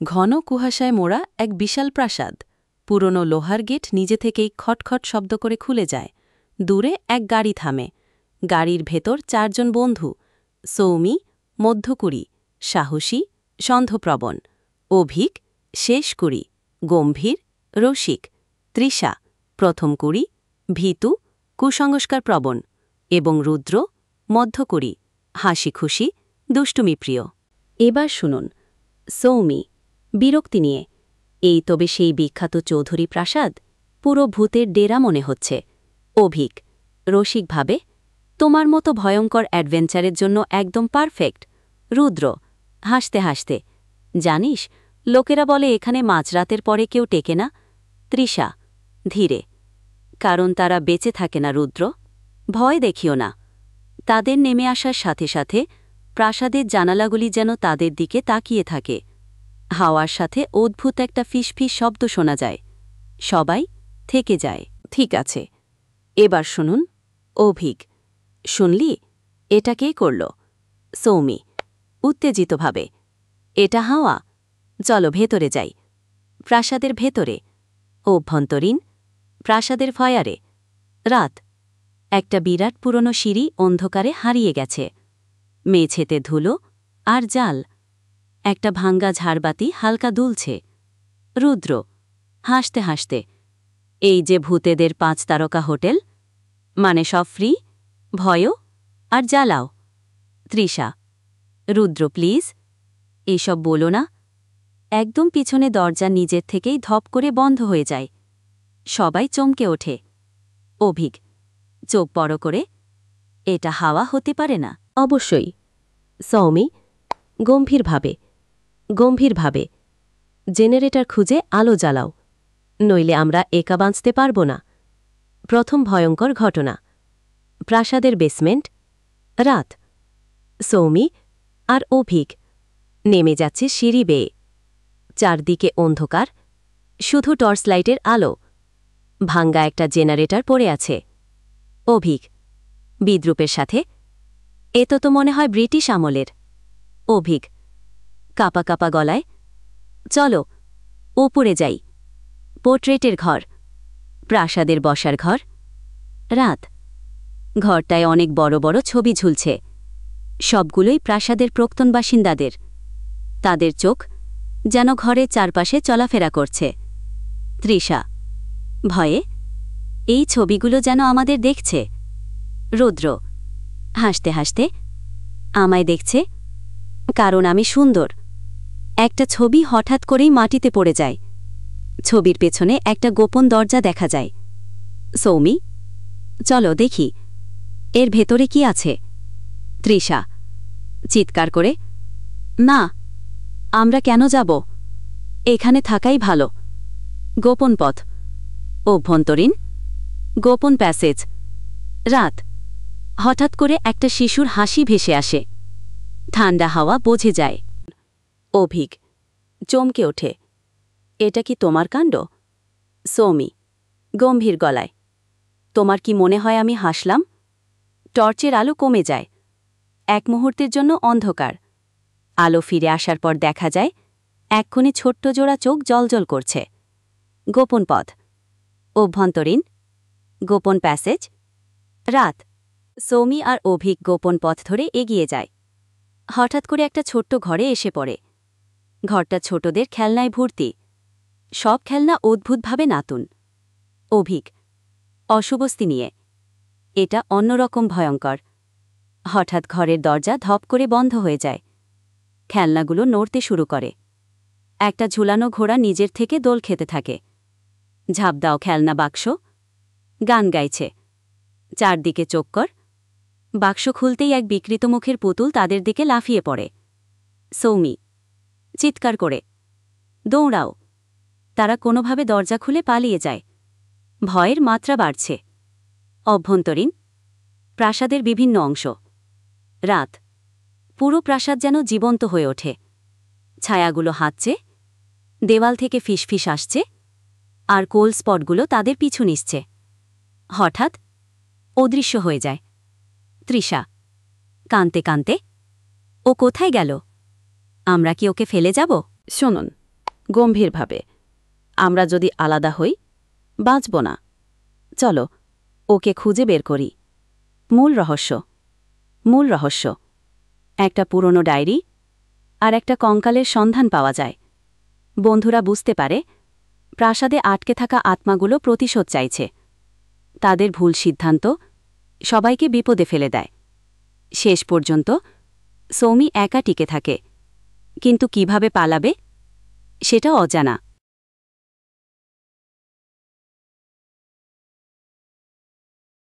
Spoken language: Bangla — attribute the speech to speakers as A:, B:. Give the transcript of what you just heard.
A: ঘন কুয়াশায় মোড়া এক বিশাল প্রাসাদ। পুরনো লোহার গেট নিজে থেকেই খটখট শব্দ করে খুলে যায়। দূরে এক গাড়ি থামে। গাড়ির ভেতর 4 জন বন্ধু, সৌমি, মধ্যকুড়ি, সাহসী, সন্ধপ্রবণ, অভিক, শেষকুড়ি, গম্ভীর, রসিক, তৃষা, প্রথমকুড়ি, ভীতু, কুসংস্কারপ্রবণ এবং রুদ্র, মধ্যকুড়ি, হাসিখুশি, দুষ্টুমিপ্রিয়। এবার শুনুন সৌমি বিরক্তি নিয়ে, এই তবে সেই বিখ্যাত চৌধুরী প্রাসাদ, পুরো ভূতের ডেরা মনে হচ্ছে। অভিক রসিকভাবে, তোমার মতো ভয়ঙ্কর অ্যাডভেঞ্চারের জন্য একদম পারফেক্ট। রুদ্র হাসতে হাসতে, জানিস লোকেরা বলে এখানে মাঝরাতের পরে কেউ টেকে না। তৃষা ধীরে, কারণ তারা বেঁচে থাকে না রুদ্র, ভয় দেখিও না। তাদের নেমে আসার সাথে সাথে প্রাসাদের জানালাগুলি যেন তাদের দিকে তাকিয়ে থাকে। হাওয়ার সাথে অদ্ভুত একটা ফিসফিস শব্দ শোনা যায়। সবাই থেকে যায়। ঠিক আছে, এবার শুনুন অভিক, শুনলি এটা কে করল? সৌমি উত্তেজিতভাবে, এটা হাওয়া। চলো ভেতরে যাই। প্রাসাদের ভেতরে, অভ্যন্তরীণ প্রাসাদের ফয়ারে। রাত, একটা বিরাট পুরনো সিঁড়ি অন্ধকারে হারিয়ে গেছে। মেঝেতে ধুলো আর জাল। একটা ভাঙ্গা ঝাড়বাতি হালকা দুলছে। রুদ্র হাসতে হাসতে, এই যে ভূতেদের 5 তারকা হোটেল, মানে সব ফ্রি, ভয়ও আর জ্বালাও। তৃষা রুদ্র প্লিজ এইসব বলো না। একদম পিছনে দরজা নিজের থেকেই ধপ করে বন্ধ হয়ে যায়। সবাই চমকে ওঠে। অভিক চোখ বড় করে, এটা হাওয়া হতে পারে না। অবশ্যই। সৌমি গম্ভীরভাবে, জেনারেটর খুঁজে আলো জ্বালাও, নইলে আমরা একা বাঁচতে পারব না। প্রথম ভয়ঙ্কর ঘটনা, প্রাসাদের বেসমেন্ট। রাত, সৌমি আর অভিক নেমে যাচ্ছে সিঁড়ি বেয়ে। চারদিকে অন্ধকার, শুধু টর্চ লাইটের আলো। ভাঙ্গা একটা জেনারেটর পড়ে আছে। অভিক বিদ্রুপের সাথে, এ তো মনে হয় ব্রিটিশ আমলের। অভিক কাপা কাপা গলায়, চলো ওপরে যাই। পোর্ট্রেটের ঘর, প্রাসাদের বসার ঘর। রাত, ঘরটায় অনেক বড় বড় ছবি ঝুলছে। সবগুলোই প্রাসাদের প্রাক্তন বাসিন্দাদের। তাদের চোখ যেন ঘরের চারপাশে চলাফেরা করছে। তৃষা ভয়ে, এই ছবিগুলো যেন আমাদের দেখছে। রুদ্র হাসতে হাসতে, আমায় দেখছে কারণ আমি সুন্দর। একটা ছবি হঠাৎ করেই মাটিতে পড়ে যায়। ছবির পেছনে একটা গোপন দরজা দেখা যায়। সৌমি চলো দেখি এর ভেতরে কি আছে। তৃষা চিৎকার করে, না, আমরা কেন যাব? এখানে থাকাই ভালো। গোপন পথ, অভ্যন্তরীণ গোপন প্যাসেজ। রাত, হঠাৎ করে একটা শিশুর হাসি ভেসে আসে। ঠান্ডা হাওয়া বোঝে যায়। অভিক চমকে ওঠে, এটা কি তোমার কাণ্ড? সৌমি গম্ভীর গলায়, তোমার কি মনে হয় আমি হাসলাম? টর্চের আলো কমে যায়। এক মুহূর্তের জন্য অন্ধকার। আলো ফিরে আসার পর দেখা যায় এক্ষুনি ছোট্ট জোড়া চোখ জলজল করছে। গোপন পথ, অভ্যন্তরীণ গোপন প্যাসেজ। রাত, সৌমি আর অভিক গোপন পথ ধরে এগিয়ে যায়। হঠাৎ করে একটা ছোট্ট ঘরে এসে পড়ে। ঘরটা ছোটদের খেলনায় ভর্তি। সব খেলনা অদ্ভুতভাবে নাতুন। অভিক অশুভস্তি নিয়ে, এটা অন্যরকম ভয়ঙ্কর। হঠাৎ ঘরের দরজা ধপ করে বন্ধ হয়ে যায়। খেলনাগুলো নড়তে শুরু করে। একটা ঝুলানো ঘোড়া নিজের থেকে দোল খেতে থাকে। ঝাঁপ দাও খেলনা বাক্স, গান গাইছে। চারদিকে চক্কর। বাক্স খুলতেই এক বিকৃত মুখের পুতুল তাদের দিকে লাফিয়ে পড়ে। সৌমি চিৎকার করে, দৌড়াও। তারা কোনোভাবে দরজা খুলে পালিয়ে যায়। ভয়ের মাত্রা বাড়ছে। অভ্যন্তরীণ প্রাসাদের বিভিন্ন অংশ। রাত, পুরো প্রাসাদ যেন জীবন্ত হয়ে ওঠে। ছায়াগুলো হাঁটছে, দেওয়াল থেকে ফিসফিস আসছে, আর কোল স্পটগুলো তাদের পিছু নিচ্ছে। হঠাৎ অদৃশ্য হয়ে যায়। তৃষা কাঁদতে কাঁদতে, ও কোথায় গেল? আমরা কি ওকে ফেলে যাব? শুনুন
B: গম্ভীরভাবে, আমরা যদি আলাদা হই বাঁচব না। চলো ওকে খুঁজে বের করি। মূল রহস্য একটা পুরনো ডায়েরি আর একটা কঙ্কালের সন্ধান পাওয়া যায়। বন্ধুরা বুঝতে পারে প্রাসাদে আটকে থাকা আত্মাগুলো প্রতিশোধ চাইছে। তাদের ভুল সিদ্ধান্ত সবাইকে বিপদে ফেলে দেয়। শেষ পর্যন্ত সৌমি একা টিকে থাকে, কিন্তু কিভাবে পালাবে সেটাও অজানা।